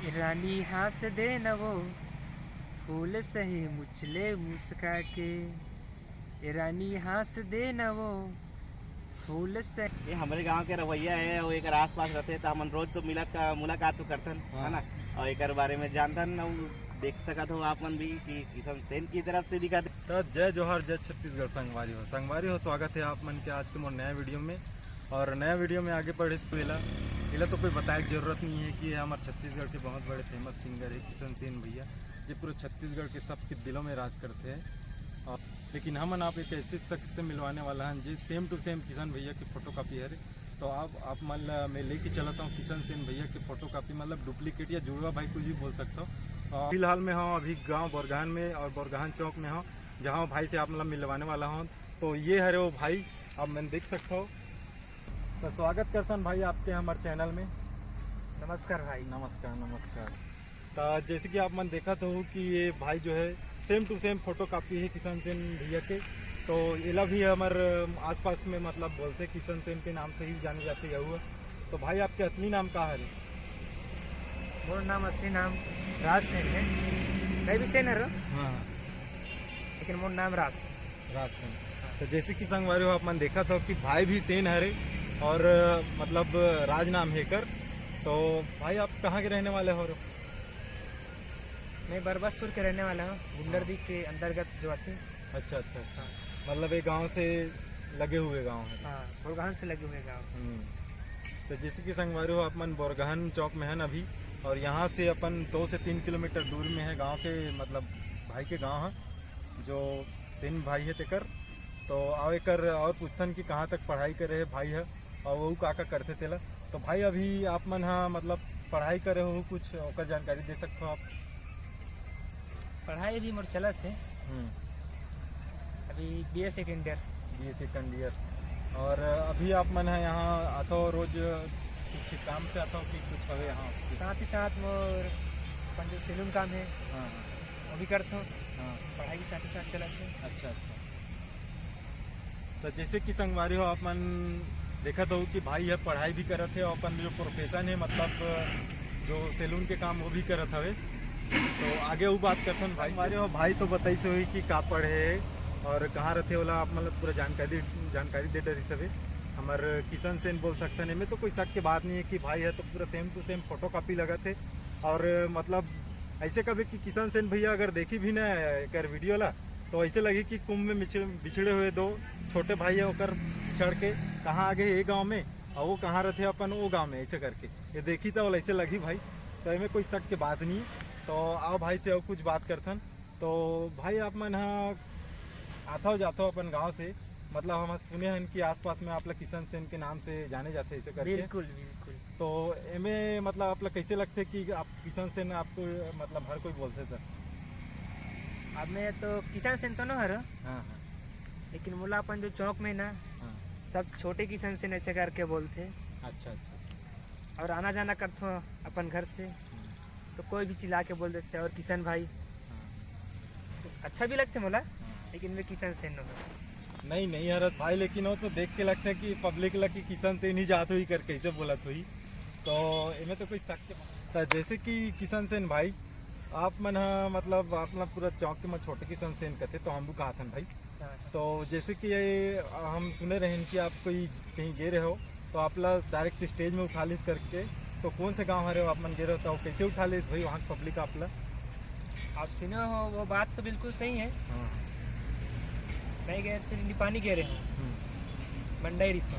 रानी हंस दे न वो फूल सही मुचले मुस्का के। रानी हंस दे न वो फूल सही। ये हमारे गांव के रवैया है वो एक आस पास रहते तो हम रोज तो मुलाकात तो करथन है ना। और एक बारे में जानथन देख सकत हो आप मन भी कि किशन सेन की तरफ से दिखा तो जय जोहर जय छत्तीसगढ़ संगवारी हो स्वागत है आप मन के आज के मोर नया वीडियो में। और नया वीडियो में आगे बढ़े से पहला तो कोई बताए की जरूरत नहीं है कि ये हमारे छत्तीसगढ़ के बहुत बड़े फेमस सिंगर है किशन सेन भैया। ये पूरे छत्तीसगढ़ के सबके दिलों में राज करते हैं। और लेकिन हम आप एक ऐसे शख्स से मिलवाने वाला हैं जी सेम टू सेम किशन भैया की फ़ोटो कापी है। तो आप मतलब मैं लेके चलाता हूँ किशन सेन भैया की फ़ोटो कापी मतलब डुप्लीकेट या जुड़वा भाई कुछ भी बोल सकता हूँ। फिलहाल में हूँ अभी गांव बोरगान में और बोरगान चौक में हूँ जहाँ भाई से आप मतलब मिलवाने वाला हूँ। तो ये है वो भाई अब मैंने देख सकता हूँ। तो स्वागत करता हूँ भाई आपके हमारे चैनल में। नमस्कार भाई। नमस्कार। तो जैसे कि आप मन देखा तो कि ये भाई जो है same to same photocopy है किशन सेन भैया के। तो इला भी हमारे आसपास में मतलब बोलते किशन सेन के नाम से ही जाने जाते है हुआ। तो भाई आपके असली नाम का है? मोर नाम असली नाम राज सेन है। मैं भी सेन है हाँ लेकिन मोर नाम राज सेन। तो जैसे कि संगवारी हो आप मन देखा था कि भाई भी सेन है और मतलब राज नाम है कर। तो भाई आप कहाँ के रहने वाले हो? मैं बरबसपुर के रहने वाला हूँ, गुंडरदी के अंतर्गत जो आती। अच्छा। मतलब ये गांव से लगे हुए गांव है। हाँ, बोरगान से लगे हुए गाँव। तो जैसे कि संगवारी हो आप मन बोरगान चौक में है ना अभी। और यहाँ से अपन 2 से 3 किलोमीटर दूर में है गांव के मतलब भाई के गांव है जो सेन भाई है तेकर। तो आओ एकर और पूछन कि कहाँ तक पढ़ाई करे है भाई है और वो का करते तेला। तो भाई अभी आप मन हाँ मतलब पढ़ाई करे हो कुछ और जानकारी दे सकते हो आप? पढ़ाई भी मोर चलत है अभी BA सेकेंड ईयर। और अभी आप मन है यहाँ आता हो रोज कुछ काम से आता हो कि कुछ हवे यहाँ? साथ ही साथ मोर अपन जो सैलून काम है हाँ वो भी करता हूँ। हाँ। पढ़ाई के साथ ही साथ चलत है। अच्छा। तो जैसे कि संगवारी हो आप मन देखा तो कि भाई है पढ़ाई भी करत है और अपन जो प्रोफेशन है मतलब जो सैलून के काम वो भी करत हवे। तो आगे वो बात करते हैं भाई हो। भाई तो बताई से हुई कि का पढ़े है और कहाँ रहते वाला आप मतलब पूरा जानकारी दे डरी सभी हमारे किशन सेन बोल सकते हैं। में तो कोई शक की बात नहीं है कि भाई है तो पूरा same to same photocopy लगा थे। और मतलब ऐसे कभी कि किशन सेन भैया अगर देखी भी ना कर वीडियो ला तो ऐसे लगे कि कुंभ में बिछड़े हुए 2 छोटे भाई है होकर चढ़ के कहाँ आगे ये गांव में और वो कहाँ रहते अपन वो गांव में ऐसे करके ये देखी था और ऐसे लगी भाई। तो इसमें कोई शक की बात नहीं है। तो आओ भाई से और कुछ बात करथन। तो भाई आप मन हाँ आता हो जाता हो अपन गांव से मतलब हम सुने हैं कि आसपास में आप लोग किशन सेन के नाम से जाने जाते ऐसे करके। बिल्कुल। तो इनमें मतलब आप लोग कैसे लगते कि आप किशन सेन आपको मतलब हर कोई बोलते थे? अब मैं तो किशन सेन तो न हर हाँ लेकिन मोला अपन जो चौक में ना सब छोटे किशन सेन ऐसे करके बोलते। अच्छा। और आना जाना करते हो अपन घर से तो कोई भी चिल्ला के बोल देते और किशन भाई तो अच्छा भी लगते मोला। लेकिन मैं किशन सेन न हूँ। नहीं हरत भाई लेकिन वो तो देख के लगता है कि पब्लिक लग किशन सेन ही जात हुई कर कैसे बोलत हुई। तो इनमें तो कोई शक के तो जैसे कि किशन सेन भाई आप मन मतलब अपना पूरा चौक के मैं छोटे किशन सेन कहते तो हम भी कहा था भाई। तो जैसे कि हम सुने रहे कि आप कोई कहीं गे रहे हो तो आप लोग डायरेक्ट स्टेज में उठा लिस करके। तो कौन से गांव हरे हो आप मन गे रहे हो तो कैसे उठा लिस भाई वहाँ की पब्लिक आप लोग? आप सुने हो वो बात तो बिल्कुल सही है। मैं गए थे निपानी गए रहे हूँ मंडाई रिसो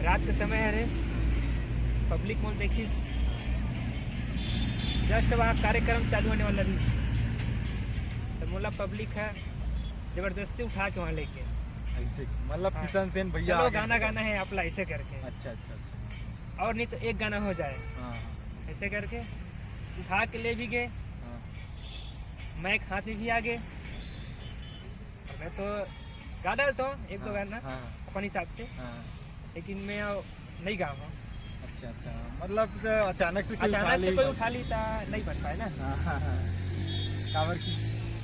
रात का समय है रे पब्लिक मोल देखिस जस्ट वहाँ कार्यक्रम चालू होने वाला रही तो मोला पब्लिक है जबरदस्ती उठा के वहाँ लेके ऐसे मतलब किशन सेन भैया चलो गाना है आप ऐसे करके। अच्छा। और नहीं तो एक गाना हो जाए ऐसे करके उठा के ले भी गए। माइक हाथ में भी आ गए और मैं तो गा डालता हूँ 1-2 गाना अपने हिसाब से। लेकिन मैं नहीं गा हूँ। अच्छा मतलब अचानक से कोई उठा ली था नहीं बन पाए ना। काबर की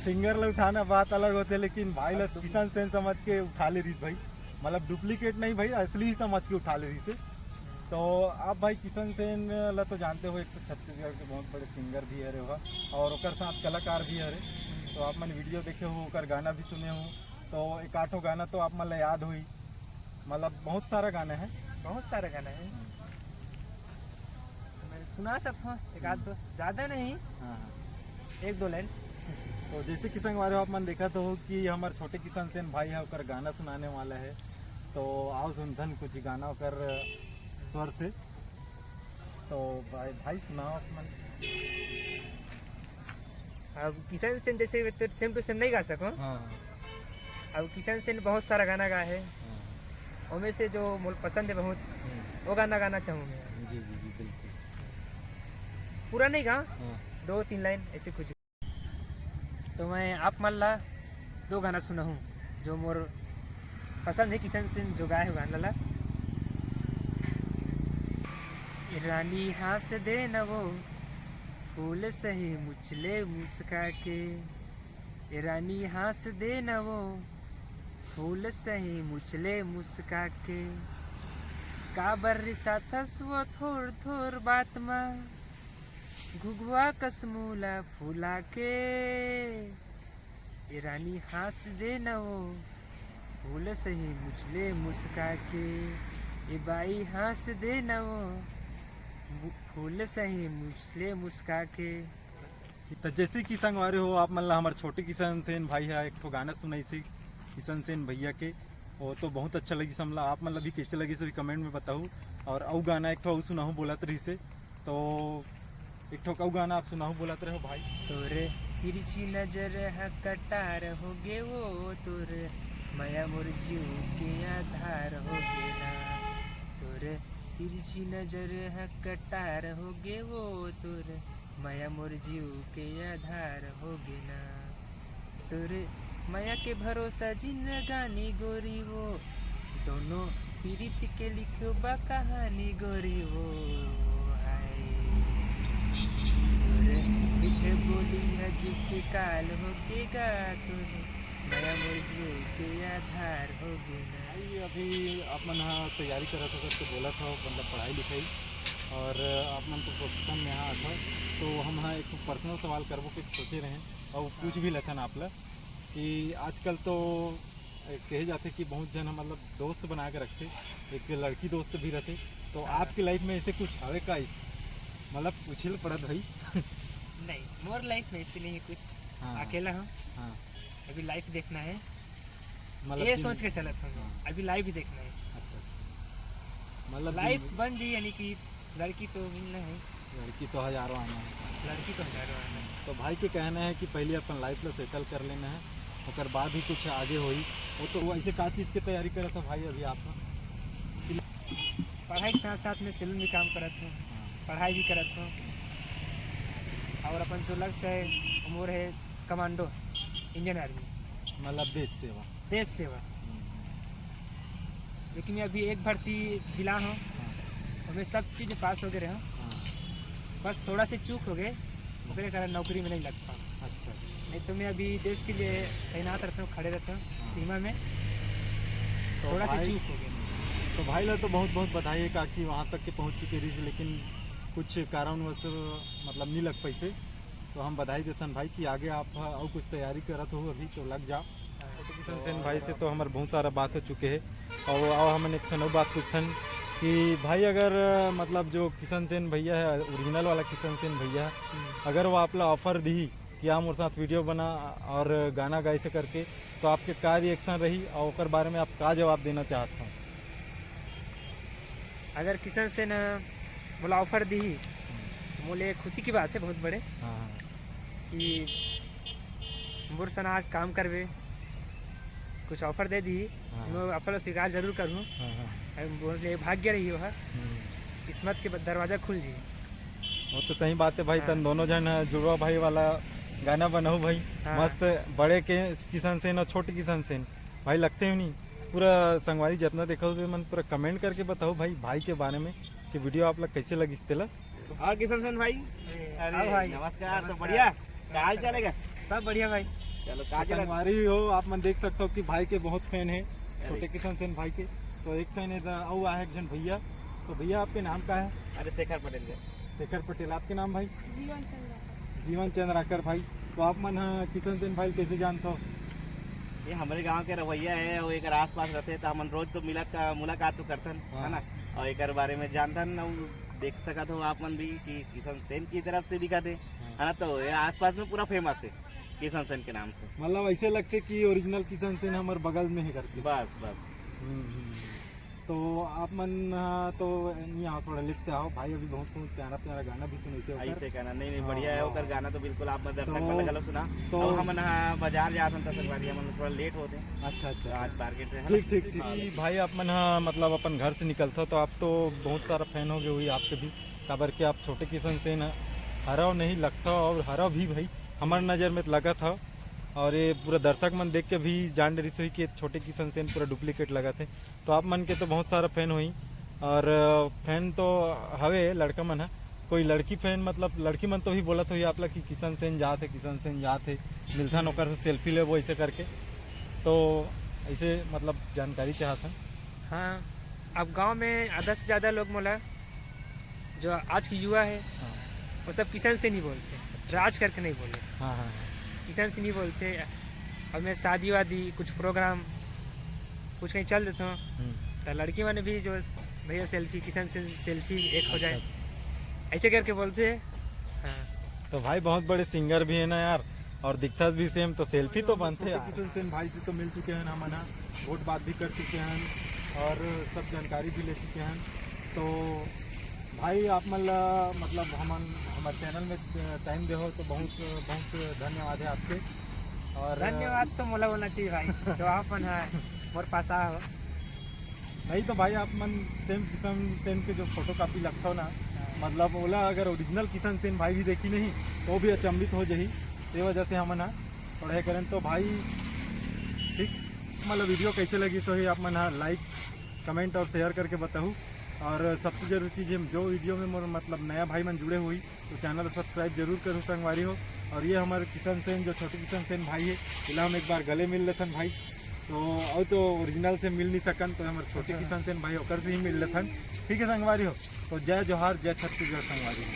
सिंगर ले उठाना बात अलग होते लेकिन भाई लोग किशन सेन समझ के उठा ले रही भाई मतलब डुप्लीकेट नहीं भाई असली ही समझ के उठा ले रही से। तो आप भाई किशन सेन ला तो जानते हो, एक तो छत्तीसगढ़ के बहुत बड़े सिंगर भी है रे वह, और ओकर साथ कलाकार भी है रे। तो आप मन वीडियो देखे हो, ओकर गाना भी सुने हो, तो एक आठों गाना तो आप मन ला याद हुई, मतलब बहुत सारा गाना है। बहुत सारा गाना है, मैं सुना सकता हूँ एक आध दो, ज़्यादा नहीं, हाँ। एक दो लाइन। तो जैसे कि संगवारी हो, आप मन देखा तो हो कि हमारे छोटे किशन सेन भाई है, ओकर गाना सुनाने वाला है। तो आओ सुनथन कुछ गाना ओकर स्वर से। तो भाई सुनाओ आप मन। अब किशन सेन जैसे तो सेम टू सेम नहीं गा सकूँ। हाँ अब किशन सेन बहुत सारा गाना गाया है, उनमें से जो मुझे पसंद है बहुत, वो गाना गाना चाहूँ मैं। जी जी जी बिल्कुल। पूरा नहीं गा, हाँ 2-3 लाइन ऐसे कुछ। तो मैं आप मान ला 2 गाना सुना हूँ जो मोर पसंद है, किशन सेन जो गाए हो गाना ला। रानी हास दे न वो फूल सही मुचले मुस्का के, रानी हास दे न वो फूल सही मुचले मुस्का के, काबर रिसा थस वो थोड़ थोड़ बात माँ घुघुआ कसमूला फूला के, रानी हास दे न वो फूल सही मुचले मुस्का के, बाई हास दे न वो फूल सही मुचले मुस्का के। तो जैसे कि संगवारी हो, आप मन ला हमारे छोटे किशन सेन भाई है, एक तो गाना सुनाई से किशन सेन भैया के, वो तो बहुत अच्छा लगी समला। आप मन ला भी कैसे लगी सभी कमेंट में बताओ। और औ गाना एक तो सुनाऊँ बोलत रही से, तो एक ठो कऊ गाना आप सुनाऊँ बोलत रहे हो भाई। तोरे तिरछी नजर है कटार हो गे वो, तोरे माया मोर जीव के आधार हो गे ना, तोरे तिरछी नजर है कटार हो गे वो, तोरे माया मोर जीव के आधार हो गे ना, तोरे माया के भरोसा जिंदगानी गोरी वो, दोनों पीड़ित के लिखो बा कहानी गोरी वो, हाय तोरे मीठे बोली है जीव के काल हो के गा, तोरे माया मोर जीव के आधार हो गे ना। भाई अभी आप मन हाँ तैयारी कर रहा था तो बोला था, मतलब पढ़ाई लिखाई, और आप मन तो प्रोफेशन में यहाँ था, तो हम हाँ एक पर्सनल सवाल करबो के सोचे रहे और पूछ भी लखन आप ला कि आजकल तो कहे जाते कि बहुत जन मतलब दोस्त बना के रखते, एक लड़की दोस्त भी रहते, तो आपकी लाइफ में ऐसे कुछ हवे का, मतलब पूछे पड़त भाई। नहीं, मोर लाइफ में इसीलिए ही कुछ, हाँ अकेला हूँ, हाँ अभी लाइफ देखना है, मतलब ये कि- सोच के चलत हूँ, अभी लाइफ ही देखना है। अच्छा मतलब लाइफ बन जी, यानी कि लड़की तो मिलना है, लड़की तो हजारों आना है। लड़की तो हजारों आना है। तो भाई के कहना है कि पहले अपन लाइफ में सेटल कर लेना है, और बाद ही कुछ आगे होई। वो तो वो ऐसे का चीज़ की तैयारी करा था भाई अभी आप? पढ़ाई के साथ साथ में सैलून भी काम करत हूँ, पढ़ाई भी करत हूँ, और अपन जो लक्ष्य है वो है कमांडो, इंडियन आर्मी, मतलब देश सेवा। देश सेवा। लेकिन अभी एक भर्ती दिला हूँ, उसमें सब चीज़ पास हो गए हूँ, बस थोड़ा सी चूक हो गए, उसके कारण नौकरी में नहीं लग पाऊँ। अच्छा नहीं तो मैं अभी देश के लिए तैनात रहता हूँ, खड़े रहता हूँ सीमा में, तो थोड़ा सी भाई चूक हो गई। तो भाई ला तो बहुत बहुत बधाई है काकि वहाँ तक के पहुँच चुके रही, लेकिन कुछ कारणवश मतलब नहीं लग पैसे, तो हम बधाई देते हैं भाई कि आगे आप और कुछ तैयारी करत हो अभी तो लग जाओ। तो किशन सेन भाई से तो हमारे बहुत सारा बात हो चुके हैं, और हमने एक नई बात पूछथन कि भाई अगर मतलब जो किशन सेन भैया है, ओरिजिनल वाला किशन सेन भैया, अगर वो आप ला ऑफर दी कि आप मेरे साथ वीडियो बना और गाना गाए से करके, तो आपके क्या रिएक्शन रही और उसके बारे में आप क्या जवाब देना चाहते हैं? अगर किशन से न बोला ऑफर दी, बोले खुशी की बात है बहुत बड़े, हाँ कि मोर सना आज काम करवे, कुछ ऑफर दे दी, हाँ। मैं ऑफर स्वीकार जरूर करूँ। हाँ बोले भाग्य रही हो, किस्मत के दरवाजा खुल जी। वो तो सही बात है भाई। हाँ। तन दोनों जन जुड़वा भाई वाला गाना बनाओ भाई। हाँ। मस्त बड़े के किशन सेन और छोटे किशन सेन भाई लगते हो नहीं। पूरा संगवारी जितना देखा हो मन पूरा कमेंट करके बताओ भाई के बारे में कि वीडियो आप लोग कैसे लगी इस तेला। और किशन सेन भाई, हाँ भाई, नमस्कार। तो बढ़िया, क्या हाल चलेगा? सब बढ़िया भाई। चलो का चला? संगवारी हो आप मन देख सकते हो कि भाई के बहुत फैन है, छोटे किशन सेन भाई के। तो एक फैन है और है एक जन भैया, तो भैया आपके नाम क्या है? अरे शेखर पटेल है। शेखर पटेल। आपके नाम भाई? जीवन चंद्र। जीवन चंद्राकर भाई। तो आप मन किशन सेन भाई कैसे जानते हो? ये हमारे गांव के रवैया है, वो एक आस पास रहते तो हमन रोज तो मुलाकात तो करथन, है ना। और एक बारे में जानथन और देख सकत हो आप मन भी कि किशन सेन की तरफ से दिखा दे, है ना। तो ये आस पास में पूरा फेमस है किशन सेन के नाम से। मतलब ऐसे लगते कि ओरिजिनल किशन सेन हमारे बगल में ही करते। बस बस। तो आप मन तो यहाँ थोड़ा लिख से आओ भाई, अभी बहुत प्यारा प्यारा गाना भी सुनते हो। ऐसे कहना नहीं बढ़िया है ओकर गाना तो बिल्कुल आप दर्शक तो- मन लगा सुना। तो- तो हम बाजार जाते हैं संगवारी, हम थोड़ा लेट होते हैं अच्छा अच्छा, आज मार्केट में, है ना। ठीक ठीक ठीक। भाई आप मन मतलब अपन घर से निकलते हो तो आप तो बहुत सारा फैन हो गए हुई आपके भी, खबर के आप छोटे किशन सेन हराव नहीं लगता और हराव भी भाई हमारे नज़र में तो लगा था। और ये पूरा दर्शक मन देख के भी जान डरी सोई कि छोटे किशन सेन पूरा डुप्लीकेट लगा थे। तो आप मन के तो बहुत सारा फैन हुई और फैन तो हवे लड़का मन है, कोई लड़की फैन मतलब लड़की मन तो भी बोला तो आप लोग कि किशन सेन जाते किशन सेन जाते मिलता नौकर से सेल्फी ले वो ऐसे करके। तो ऐसे मतलब जानकारी चाहता। हाँ, अब गांव में आधा से ज़्यादा लोग बोला जो आज की युवा है वो सब किशन से नहीं बोलते, राज करके नहीं बोले, हाँ हाँ किशन से नहीं बोलते। और मैं शादी वादी कुछ प्रोग्राम कुछ कहीं चल देता हूँ तो लड़की मैंने भी जो भैया सेल्फी किशन से सेल्फी एक हो जाए ऐसे करके बोलते हैं। हाँ, तो भाई बहुत बड़े सिंगर भी है ना यार, और दिखता भी सेम, तो सेल्फी तो बनते हैं। किशन सेन भाई से तो मिल चुके हैं हम ना, वोट बात भी कर चुके हैं और सब जानकारी भी ले चुके हैं। तो भाई आप मतलब हमारे चैनल में टाइम दे हो तो बहुत बहुत धन्यवाद है आपके। और धन्यवाद तो मोला होना चाहिए भाई जो आप है मोर पास आ हो। नहीं तो भाई आप मन सेम किशन सेन के जो फोटो कापी लगता हो ना, मतलब ओला अगर ओरिजिनल किशन सेन भाई भी देखी नहीं तो भी अचंभित हो जाही, ये वजह से हम ना पढ़ाई करें। तो भाई ठीक मतलब वीडियो कैसे लगी तो ही आप मन लाइक कमेंट और शेयर करके बताऊँ। और सबसे जरूरी चीज़ है जो वीडियो में मोर मतलब नया भाई मन जुड़े हुई तो चैनल सब्सक्राइब जरूर करूँ संगवारी हो। और ये हमारे किशन सेन जो छोटे किशन सेन भाई है इला हम एक बार गले मिल लेथन भाई, तो और तो ओरिजिनल से मिल नहीं सकन तो हमारे छोटे किशन सेन भाई होकर से ही मिल लेथन। ठीक है संगवारी हो, तो जय जोहार जय छत्तीसगढ़ संगवारी हो।